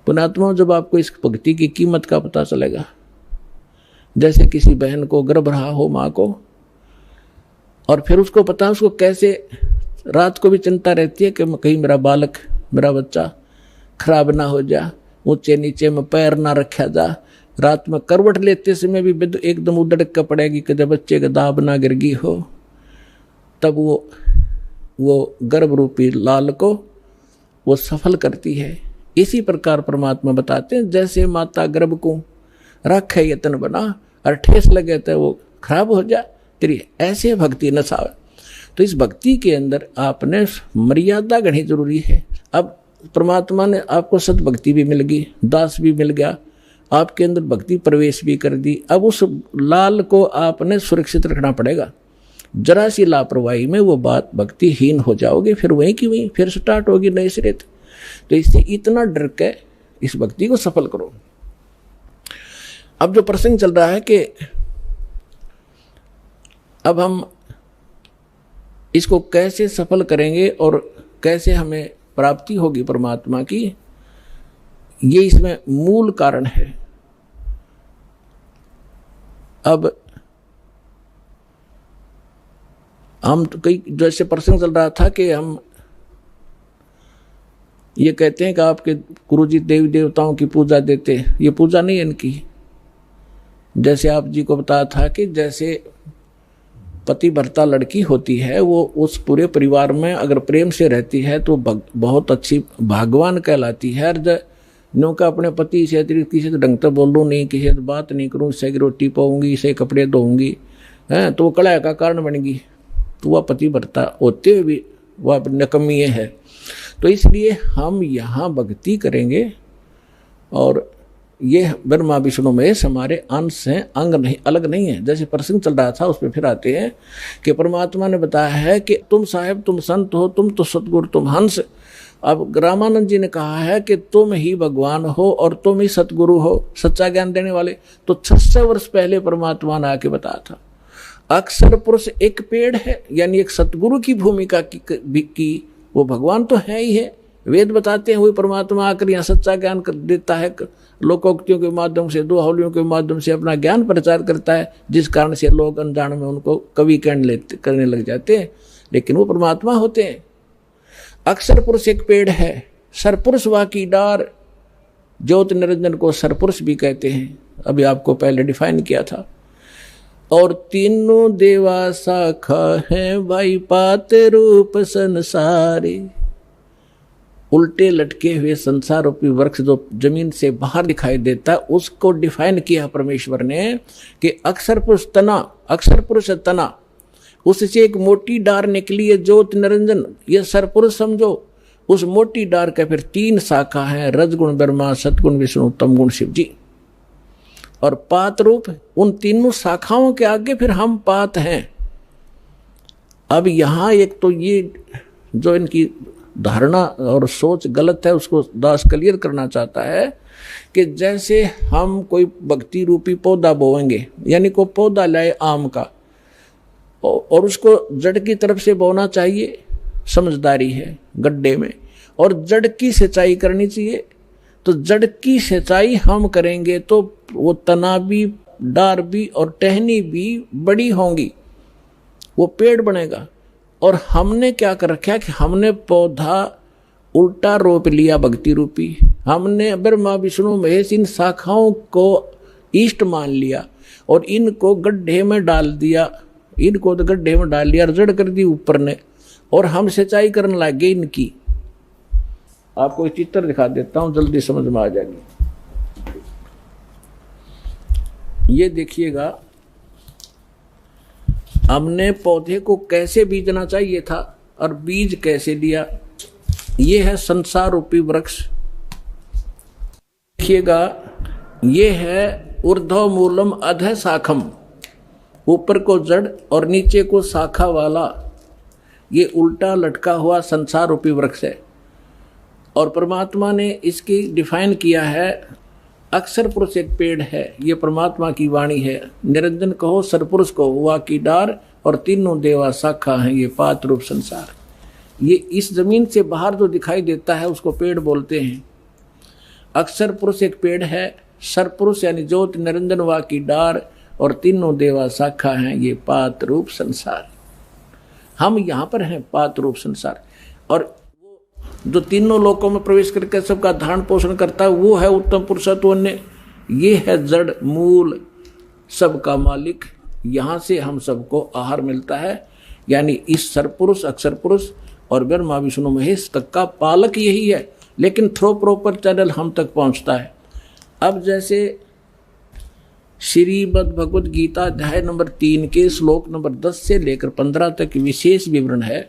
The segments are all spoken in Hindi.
पुण्यात्मा, जब आपको इस भक्ति की कीमत का पता चलेगा, जैसे किसी बहन को गर्भ रहा हो माँ को, और फिर उसको पता है उसको कैसे रात को भी चिंता रहती है कि कहीं मेरा बालक, मेरा बच्चा खराब ना हो जा, ऊंचे नीचे में पैर ना रखा जा, रात में करवट लेते समय भी एकदम उधड़क कर पड़ेगी कि जब बच्चे का दाब ना गिरगी हो, तब वो गर्भ रूपी लाल को वो सफल करती है। इसी प्रकार परमात्मा बताते हैं, जैसे माता गर्भ को रखे यतन बना और ठेस लगे तो वो खराब हो जा तेरी, ऐसे भक्ति न सावे। तो इस भक्ति के अंदर आपने मर्यादा गढ़नी जरूरी है। अब परमात्मा ने आपको सद्भक्ति भी मिल गई, दास भी मिल गया, आपके अंदर भक्ति प्रवेश भी कर दी। अब उस लाल को आपने सुरक्षित रखना पड़ेगा। जरा सी लापरवाही में वो बात भक्तिहीन हो जाओगे, फिर वहीं की वहीं फिर स्टार्ट होगी नए सिरे। तो इससे इतना डर के इस भक्ति को सफल करो। अब जो प्रसंग चल रहा है कि अब हम इसको कैसे सफल करेंगे और कैसे हमें प्राप्ति होगी परमात्मा की, ये इसमें मूल कारण है। अब हम तो कई जैसे प्रसंग चल रहा था कि हम ये कहते हैं कि आपके गुरुजी देवी देवताओं की पूजा देते, ये पूजा नहीं है इनकी। जैसे आप जी को बताया था कि जैसे पति भर्ता लड़की होती है, वो उस पूरे परिवार में अगर प्रेम से रहती है तो बहुत अच्छी भाग्यवान कहलाती है। नो का अपने पति से अतिरिक्त किसी से ढंग से बोलूँ नहीं, किसी से बात नहीं करूँ, इसे रोटी पाऊंगी, इसे कपड़े धोऊंगी, हैं तो वो कलह का कारण बनेगी। तो वह पति भर्ता होते हुए भी वह नकमी है। तो इसलिए हम यहाँ भक्ति करेंगे, और ये ब्रह्मा विष्णु महेश हमारे अंश हैं, अंग नहीं, अलग नहीं है। जैसे प्रसंग चल रहा था उस पर फिर आते हैं कि परमात्मा ने बताया है कि तुम साहेब, तुम संत हो, तुम तो सतगुरु, तुम हंस। अब रामानंद जी ने कहा है कि तुम ही भगवान हो और तुम ही सतगुरु हो, सच्चा ज्ञान देने वाले। तो 600 वर्ष पहले परमात्मा ने आके बताया था। अक्षर पुरुष एक पेड़ है, यानी एक सतगुरु की भूमिका की वो भगवान तो है ही है। वेद बताते हैं वही परमात्मा आकर यहाँ सच्चा ज्ञान देता है, लोकोक्तियों के माध्यम से, दोहावलियों के माध्यम से अपना ज्ञान प्रचार करता है, जिस कारण से लोग अनजान में उनको कवि करने लग जाते हैं, लेकिन वो परमात्मा होते हैं। अक्षर पुरुष एक पेड़ है, सरपुरुष वा की डार, ज्योत निरंजन को सरपुरुष भी कहते हैं, अभी आपको पहले डिफाइन किया था। और तीनों देवा शाखा है भाई पात रूप संसारे, उल्टे लटके हुए संसार रूपी वृक्ष जो जमीन से बाहर दिखाई देता है, उसको डिफाइन किया परमेश्वर ने कि अक्षर पुरुष तना, अक्षर पुरुष तना, उससे एक मोटी डार निकली है ज्योत निरंजन, ये सरपुरुष समझो। उस मोटी डार के फिर 3 शाखा है, रजगुण ब्रह्मा, सतगुण विष्णु, तमगुण शिव जी। और पात रूप, उन तीनों शाखाओं के आगे फिर हम पात हैं। अब यहाँ एक तो ये जो इनकी धारणा और सोच गलत है, उसको दास क्लियर करना चाहता है कि जैसे हम कोई भक्ति रूपी पौधा बोएंगे, यानी कोई पौधा लाए आम का, और उसको जड़ की तरफ से बोना चाहिए, समझदारी है गड्ढे में, और जड़ की सिंचाई करनी चाहिए। तो जड़ की सिंचाई हम करेंगे तो वो तना भी, डार भी और टहनी भी बड़ी होंगी, वो पेड़ बनेगा। और हमने क्या कर रखा कि हमने पौधा उल्टा रोप लिया भक्ति रूपी, हमने ब्रह्मा विष्णु महेश इन शाखाओं को इष्ट मान लिया और इनको गड्ढे में डाल दिया, इनको तो गड्ढे में डाल लिया, जड़ कर दी ऊपर ने, और हम सिंचाई करने लगे इनकी। आपको एक चित्र दिखा देता हूं, जल्दी समझ में आ जाएगी। ये देखिएगा, हमने पौधे को कैसे बीजना चाहिए था और बीज कैसे दिया। ये है संसार रूपी वृक्ष। देखिएगा, ये है ऊर्ध्व मूलम अधः शाखम, ऊपर को जड़ और नीचे को शाखा वाला ये उल्टा लटका हुआ संसार रूपी वृक्ष है। और परमात्मा ने इसकी डिफाइन किया है, अक्षर पुरुष एक पेड़ है, ये परमात्मा की वाणी है। निरंजन कहो, सरपुरुष को हुआ की डार, और तीनों देवा शाखा हैं, ये पात रूप संसार। ये इस जमीन से बाहर जो दिखाई देता है उसको पेड़ बोलते हैं। अक्षर पुरुष एक पेड़ है, सर पुरुष यानी ज्योति निरंजन वा की डार, और तीनों देवा शाखा हैं, ये पात रूप संसार। हम यहाँ पर हैं पात रूप संसार, और जो तीनों लोकों में प्रवेश करके सबका धारण पोषण करता है वो है उत्तम पुरुषत्व अन्य। ये है जड़ मूल सबका मालिक। यहाँ से हम सबको आहार मिलता है, यानी इस सरपुरुष अक्षर पुरुष और ब्रह्मा विष्णु महेश तक का पालक यही है, लेकिन थ्रो प्रॉपर चैनल हम तक पहुँचता है। अब जैसे श्रीमद् भगवद गीता अध्याय नंबर 3 के श्लोक नंबर 10 से लेकर 15 तक विशेष विवरण है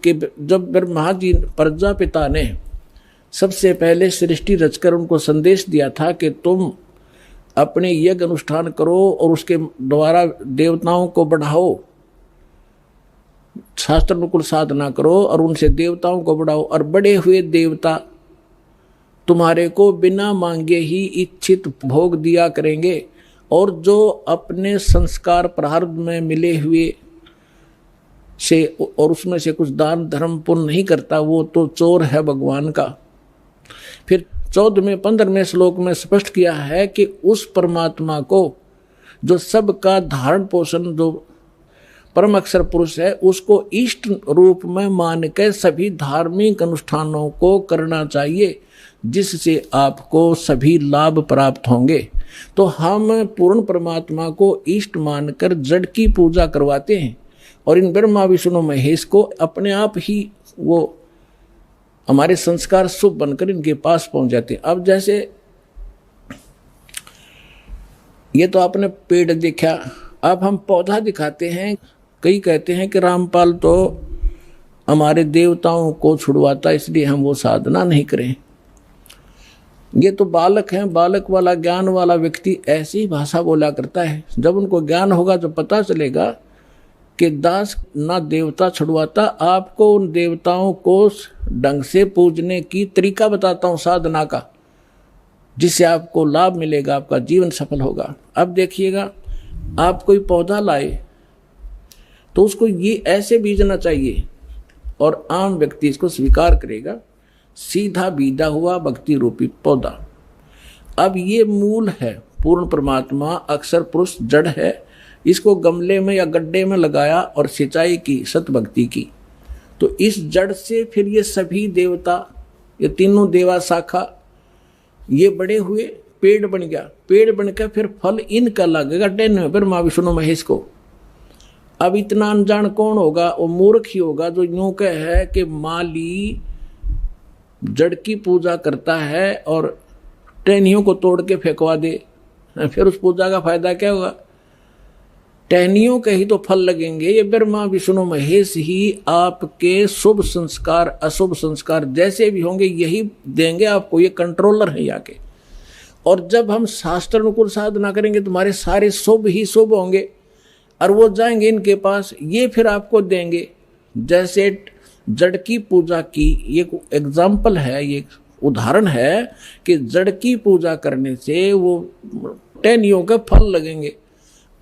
कि जब ब्रह्मा जी प्रजापिता ने सबसे पहले सृष्टि रचकर उनको संदेश दिया था कि तुम अपने यज्ञ अनुष्ठान करो और उसके द्वारा देवताओं को बढ़ाओ, शास्त्र अनुकूल साधना करो और उनसे देवताओं को बढ़ाओ, और बड़े हुए देवता तुम्हारे को बिना मांगे ही इच्छित भोग दिया करेंगे, और जो अपने संस्कार प्रारब्ध में मिले हुए से और उसमें से कुछ दान धर्म पुण्य नहीं करता वो तो चोर है भगवान का। फिर 14वें 15वें श्लोक में स्पष्ट किया है कि उस परमात्मा को जो सबका धारण पोषण जो परम अक्षर पुरुष है उसको इष्ट रूप में मान के सभी धार्मिक अनुष्ठानों को करना चाहिए, जिससे आपको सभी लाभ प्राप्त होंगे। तो हम पूर्ण परमात्मा को इष्ट मानकर जड़ की पूजा करवाते हैं, और इन ब्रह्मा विष्णु महेश को अपने आप ही वो हमारे संस्कार शुभ बनकर इनके पास पहुंच जाते हैं। अब जैसे ये तो आपने पेड़ देखा, अब हम पौधा दिखाते हैं। कई कहते हैं कि रामपाल तो हमारे देवताओं को छुड़वाता इसलिए हम वो साधना नहीं करें। ये तो बालक हैं, बालक वाला ज्ञान वाला व्यक्ति ऐसी भाषा बोला करता है। जब उनको ज्ञान होगा तो पता चलेगा कि दास ना देवता छुड़वाता, आपको उन देवताओं को ढंग से पूजने की तरीका बताता हूँ साधना का, जिससे आपको लाभ मिलेगा, आपका जीवन सफल होगा। अब देखिएगा, आप कोई पौधा लाए तो उसको ये ऐसे बीजना चाहिए, और आम व्यक्ति इसको स्वीकार करेगा। सीधा बीजा हुआ भक्ति रूपी पौधा। अब ये मूल है, पूर्ण परमात्मा अक्षर पुरुष जड़ है। इसको गमले में या गड्ढे में लगाया और सिंचाई की, सत भक्ति की, तो इस जड़ से फिर ये सभी देवता, ये तीनों देवा शाखा, ये बड़े हुए, पेड़ बन गया। पेड़ बनकर फिर फल इनका लगेगा टेन ब्रह्मा विष्णु महेश को। अब इतना अनजान कौन होगा? वो मूर्ख ही होगा जो यूं कह है कि माली जड़ की पूजा करता है और टहनियों को तोड़ के फेंकवा दे, फिर उस पूजा का फायदा क्या होगा? टहनियों के ही तो फल लगेंगे। ये ब्रह्मा विष्णु महेश ही आपके शुभ संस्कार अशुभ संस्कार जैसे भी होंगे यही देंगे आपको, ये कंट्रोलर है यहाँ के। और जब हम शास्त्र अनुकूल साधना करेंगे तुम्हारे सारे शुभ ही शुभ होंगे, और वो जाएंगे इनके पास, ये फिर आपको देंगे। जैसे जड़ की पूजा की ये एग्जाम्पल है, ये उदाहरण है कि जड़ की पूजा करने से वो टहनियों के फल लगेंगे,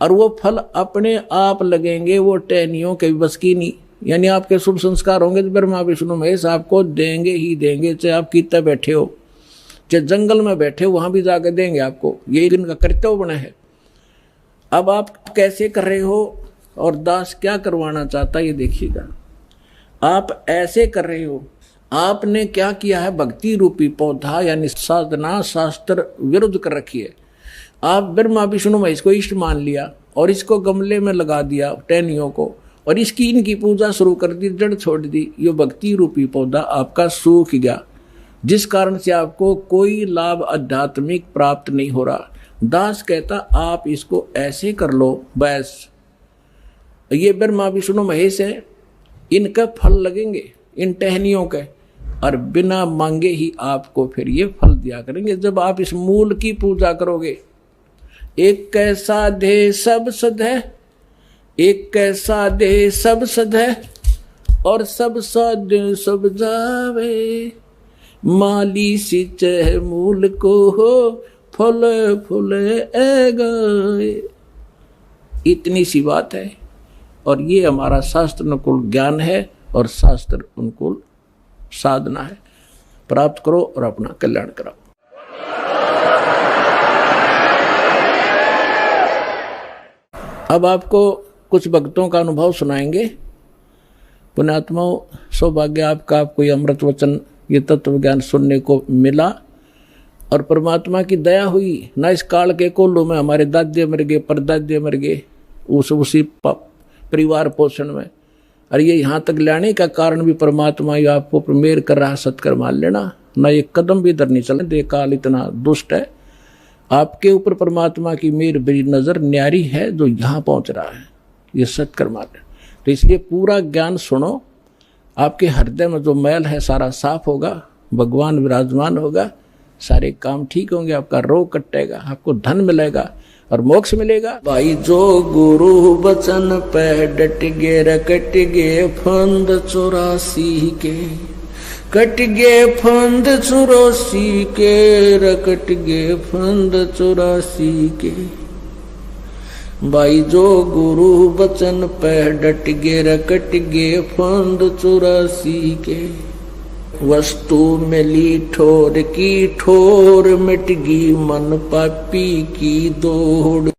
और वो फल अपने आप लगेंगे, वो टहनियों के बस की नहीं। यानी आपके शुभ संस्कार होंगे तो ब्रह्मा विष्णु महेश आपको देंगे ही देंगे, चाहे आप कितना बैठे हो, चाहे जंगल में बैठे हो, वहां भी जाकर देंगे आपको। ये इनका कर्तव्य बना है। अब आप कैसे कर रहे हो और दास क्या करवाना चाहता है ये देखिएगा। आप ऐसे कर रहे हो, आपने क्या किया है? भक्ति रूपी पौधा यानी साधना शास्त्र विरुद्ध कर रखी है। आप ब्रह्मा विष्णु महेश को इष्ट मान लिया और इसको गमले में लगा दिया टहनियों को, और इसकी इनकी पूजा शुरू कर दी, जड़ छोड़ दी। ये भक्ति रूपी पौधा आपका सूख गया, जिस कारण से आपको कोई लाभ आध्यात्मिक प्राप्त नहीं हो रहा। दास कहता आप इसको ऐसे कर लो, बस ये ब्रह्मा विष्णु महेश है, इनका फल लगेंगे इन टहनियों के, और बिना मांगे ही आपको फिर ये फल दिया करेंगे जब आप इस मूल की पूजा करोगे। एक कैसा दे सब सद है, एक कैसा दे सब सद है, और सब सद सब जावे, माली सिंचै मूल को हो, फल फूल गए। इतनी सी बात है, और ये हमारा शास्त्र अनुकूल ज्ञान है और शास्त्र अनुकूल साधना है। प्राप्त करो और अपना कल्याण कराओ। अब आपको कुछ भक्तों का अनुभव सुनाएंगे। पुण्यात्माओं, सौभाग्य आपका, आपको ये अमृत वचन, ये तत्व ज्ञान सुनने को मिला और परमात्मा की दया हुई। ना इस काल के कोल्हू में हमारे दादे मर गए, परदादे मर गए उसी परिवार पोषण में, और ये यहाँ तक लाने का कारण भी परमात्मा ही आपको मेहर कर रहा। सत्कर मान लेना, ना एक कदम भी इधर नहीं चलने दे। काल इतना दुष्ट है, आपके ऊपर परमात्मा की मेहर बड़ी नजर न्यारी है जो यहाँ पहुंच रहा है। ये सत्कर मान लेना। तो इसलिए पूरा ज्ञान सुनो, आपके हृदय में जो मैल है सारा साफ होगा, भगवान विराजमान होगा, सारे काम ठीक होंगे, आपका रोग कटेगा, आपको धन मिलेगा और मोक्ष मिलेगा। भाई जो गुरु बचन पे डट गे, रकट गे फंद 84 के, कट गे फंद 84 के, रकट गे फंद 84 के। भाई जो गुरु बचन पे डट गे, रकट गे फंद 84 के। वस्तु मिली ठोर की ठोर, मिट गई मन पापी की दौड़।